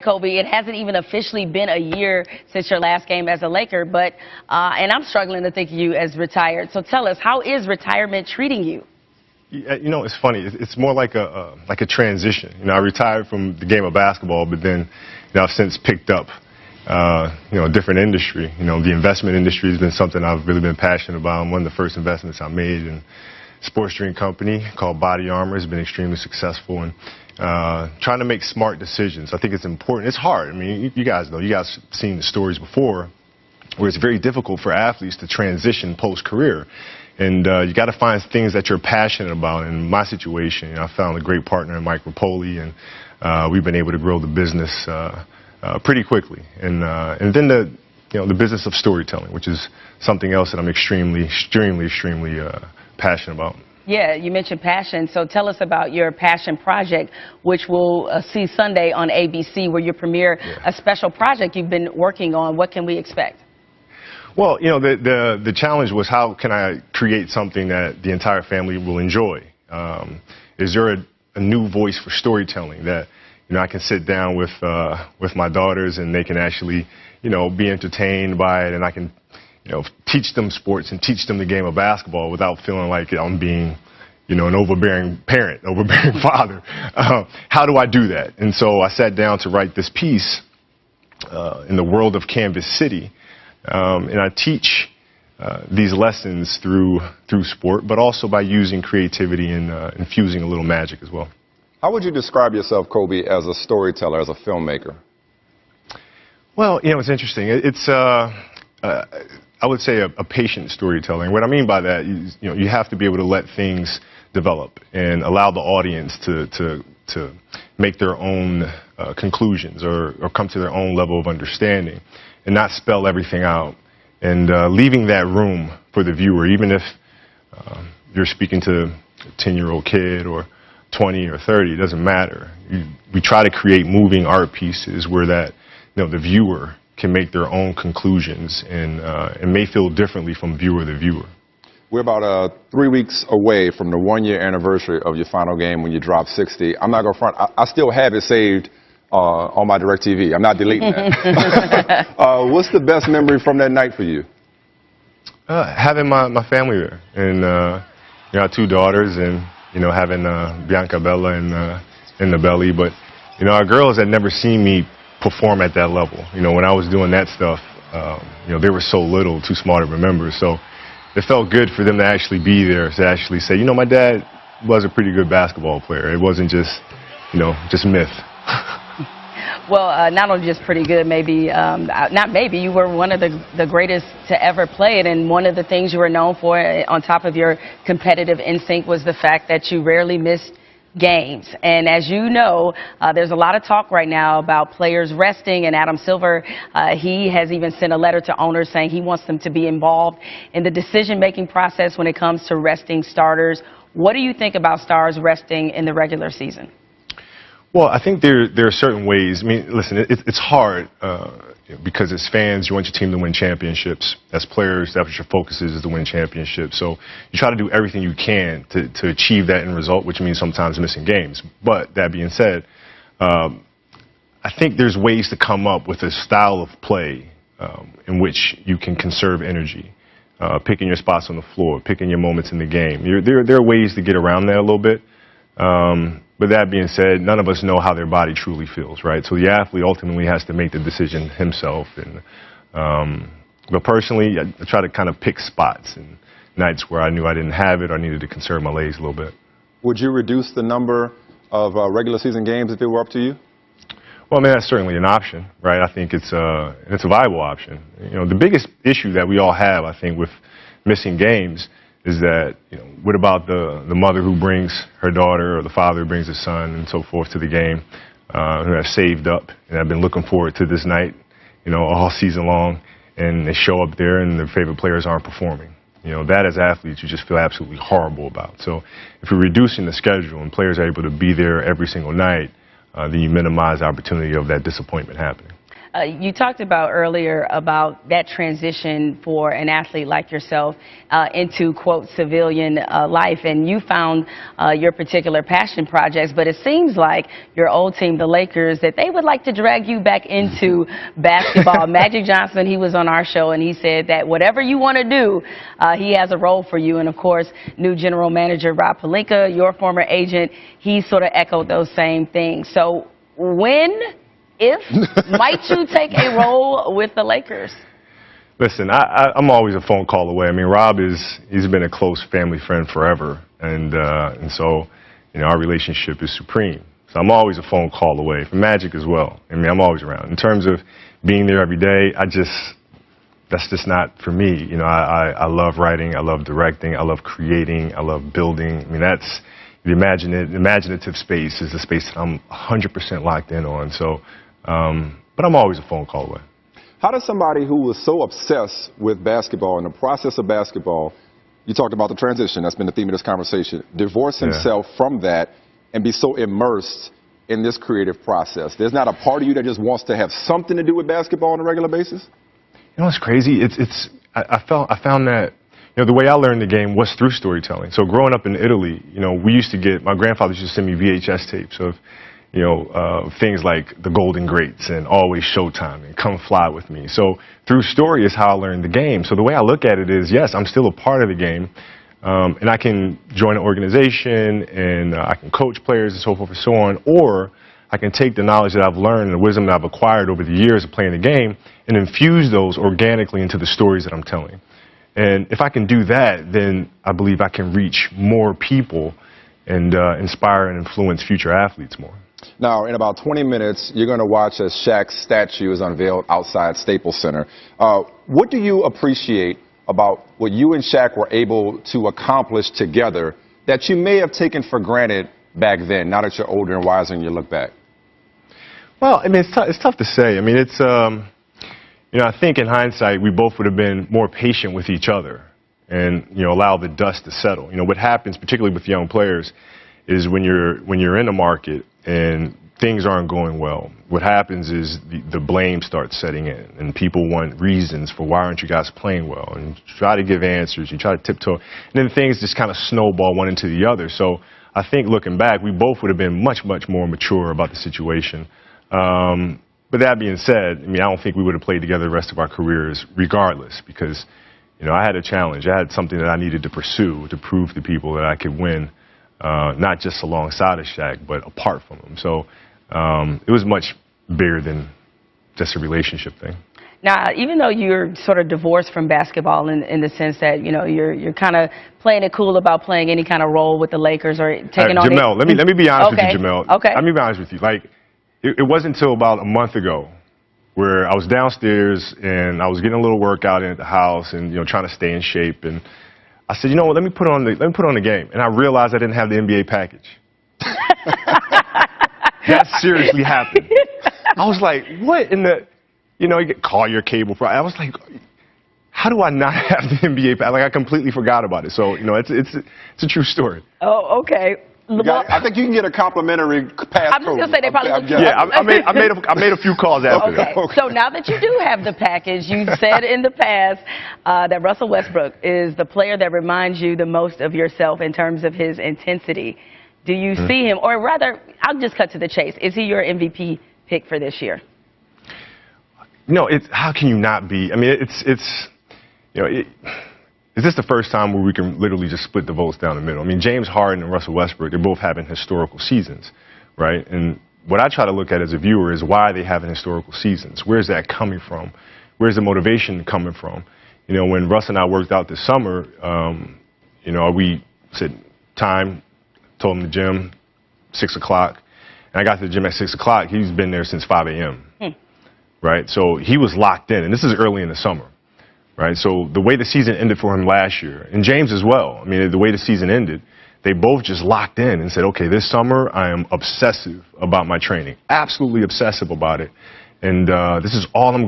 Kobe, it hasn't even officially been a year since your last game as a Laker, but and I'm struggling to think of you as retired. So tell us, how is retirement treating you? You know, it's funny. It's more like a transition. You know, I retired from the game of basketball, but then, you know, I've since picked up, you know, a different industry. You know, the investment industry has been something I've really been passionate about. One of the first investments I made in a sports drink company called Body Armor has been extremely successful, and trying to make smart decisions. I think it's important. It's hard. I mean, you guys know. You guys have seen the stories before, where it's very difficult for athletes to transition post-career. And you got to find things that you're passionate about. In my situation, you know, I found a great partner in Mike Rapoli, and we've been able to grow the business pretty quickly. And then the business of storytelling, which is something else that I'm extremely passionate about. Yeah, you mentioned passion. So tell us about your passion project, which we'll see Sunday on ABC, where you premiere a special project you've been working on. What can we expect? Well, you know, the challenge was, how can I create something that the entire family will enjoy? Is there a new voice for storytelling that, you know, I can sit down with my daughters and they can actually, you know, be entertained by it, and I can, you know, teach them sports and teach them the game of basketball without feeling like I'm being, you know, an overbearing parent, overbearing father. How do I do that? And so I sat down to write this piece in the world of Canvas City. And I teach these lessons through sport, but also by using creativity and infusing a little magic as well. How would you describe yourself, Kobe, as a storyteller, as a filmmaker? Well, you know, it's interesting. It's I would say a patient storyteller. And what I mean by that is, you know, you have to be able to let things develop and allow the audience to make their own conclusions or come to their own level of understanding, and not spell everything out, and leaving that room for the viewer, even if you're speaking to a 10-year-old kid or 20 or 30, it doesn't matter. We try to create moving art pieces where that, you know, the viewer can make their own conclusions and may feel differently from viewer to viewer. We're about 3 weeks away from the 1-year anniversary of your final game when you dropped 60. I'm not going to front. I still have it saved on my DirecTV. I'm not deleting that. What's the best memory from that night for you? Having my family there, and you know, I have 2 daughters, and you know, having Bianca Bella in the belly. But you know, our girls had never seen me perform at that level. You know, when I was doing that stuff, you know, they were so little, too small to remember. So it felt good for them to actually be there, to actually say, you know, my dad was a pretty good basketball player. It wasn't just, you know, just myth. Well, not only just pretty good, maybe, not maybe, you were one of the greatest to ever play it, and one of the things you were known for, on top of your competitive instinct, was the fact that you rarely missed games. And as you know, there's a lot of talk right now about players resting, and Adam Silver, he has even sent a letter to owners saying he wants them to be involved in the decision-making process when it comes to resting starters. What do you think about stars resting in the regular season? Well, I think there are certain ways. I mean, listen, it's hard because as fans, you want your team to win championships. As players, that's what your focus is to win championships. So you try to do everything you can to achieve that end result, which means sometimes missing games. But that being said, I think there's ways to come up with a style of play in which you can conserve energy, picking your spots on the floor, picking your moments in the game. There are ways to get around that a little bit. But that being said, none of us know how their body truly feels, right? So the athlete ultimately has to make the decision himself. And but personally, I try to kind of pick spots and nights where I knew I didn't have it or needed to conserve my legs a little bit. Would you reduce the number of regular season games if it were up to you? Well, I mean, that's certainly an option, right? I think it's a viable option. You know, the biggest issue that we all have, I think, with missing games is that, you know, what about the mother who brings her daughter or the father who brings his son and so forth to the game, who have saved up and have been looking forward to this night, you know, all season long, and they show up there and their favorite players aren't performing. You know, that as athletes you just feel absolutely horrible about. So if you're reducing the schedule and players are able to be there every single night, then you minimize the opportunity of that disappointment happening. You talked about earlier about that transition for an athlete like yourself into, quote, civilian life, and you found your particular passion projects, but it seems like your old team, the Lakers, that they would like to drag you back into basketball. Magic Johnson, he was on our show, and he said that whatever you want to do, he has a role for you. And, of course, new general manager Rob Pelinka, your former agent, he sort of echoed those same things. So if might you take a role with the Lakers? Listen, I'm always a phone call away. I mean, Rob he's been a close family friend forever, and so, you know, our relationship is supreme. So I'm always a phone call away. For Magic as well. I mean, I'm always around. In terms of being there every day, that's just not for me. You know, I love writing, I love directing, I love creating, I love building. I mean, that's the imaginative space is the space that I'm 100% locked in on. So, but I'm always a phone call away. How does somebody who was so obsessed with basketball and the process of basketball, you talked about the transition, that's been the theme of this conversation, divorce himself from that and be so immersed in this creative process? There's not a part of you that just wants to have something to do with basketball on a regular basis? You know, it's crazy. I found that, you know, the way I learned the game was through storytelling. So growing up in Italy, you know, my grandfather used to send me VHS tapes of, you know, things like The Golden Greats and Always Showtime and Come Fly With Me. So through story is how I learned the game. So the way I look at it is, yes, I'm still a part of the game, and I can join an organization and I can coach players and so forth and so on, or I can take the knowledge that I've learned and the wisdom that I've acquired over the years of playing the game and infuse those organically into the stories that I'm telling. And if I can do that, then I believe I can reach more people and inspire and influence future athletes more. Now, in about 20 minutes, you're going to watch as Shaq's statue is unveiled outside Staples Center. What do you appreciate about what you and Shaq were able to accomplish together that you may have taken for granted back then, now that you're older and wiser and you look back? Well, I mean, it's tough to say. I mean, it's, you know, I think in hindsight, we both would have been more patient with each other and, you know, allow the dust to settle. You know, what happens, particularly with young players, is when you're in the market and things aren't going well, what happens is the blame starts setting in and people want reasons for why aren't you guys playing well, and you try to give answers, you try to tiptoe, and then things just kind of snowball one into the other. So I think looking back, we both would have been much more mature about the situation. But that being said, I mean, I don't think we would have played together the rest of our careers regardless, because, you know, I had a challenge. I had something that I needed to pursue to prove to people that I could win, not just alongside of Shaq, but apart from him. So it was much bigger than just a relationship thing. Now, even though you're sort of divorced from basketball in the sense that, you know, you're kind of playing it cool about playing any kind of role with the Lakers or taking on... Jamel, let me be honest with you, Jamel. Okay. Let me be honest with you. Like, it wasn't until about a month ago where I was downstairs and I was getting a little workout in at the house and, you know, trying to stay in shape. And I said, you know what, let me put on the game. And I realized I didn't have the NBA package. That seriously happened. I was like, what in the, you know, you call your cable provider. I was like, how do I not have the NBA package? Like, I completely forgot about it. So, you know, it's a true story. Oh, okay. I think you can get a complimentary passcode. I'm just going to say they probably look good. Yeah, I made a few calls after that. Okay. So now that you do have the package, you said in the past that Russell Westbrook is the player that reminds you the most of yourself in terms of his intensity. Do you see him, or rather, I'll just cut to the chase. Is he your MVP pick for this year? No, how can you not be? I mean, you know, is this the first time where we can literally just split the votes down the middle? I mean, James Harden and Russell Westbrook, they're both having historical seasons, right? And what I try to look at as a viewer is why are they having historical seasons? Where's that coming from? Where's the motivation coming from? You know, when Russ and I worked out this summer, you know, we said time, told him the gym, 6 o'clock. And I got to the gym at 6 o'clock. He's been there since 5 a.m., right? So he was locked in, and this is early in the summer. Right, so the way the season ended for him last year, and James as well, I mean, the way the season ended, they both just locked in and said, okay, this summer I am obsessive about my training, absolutely obsessive about it, and this is all I'm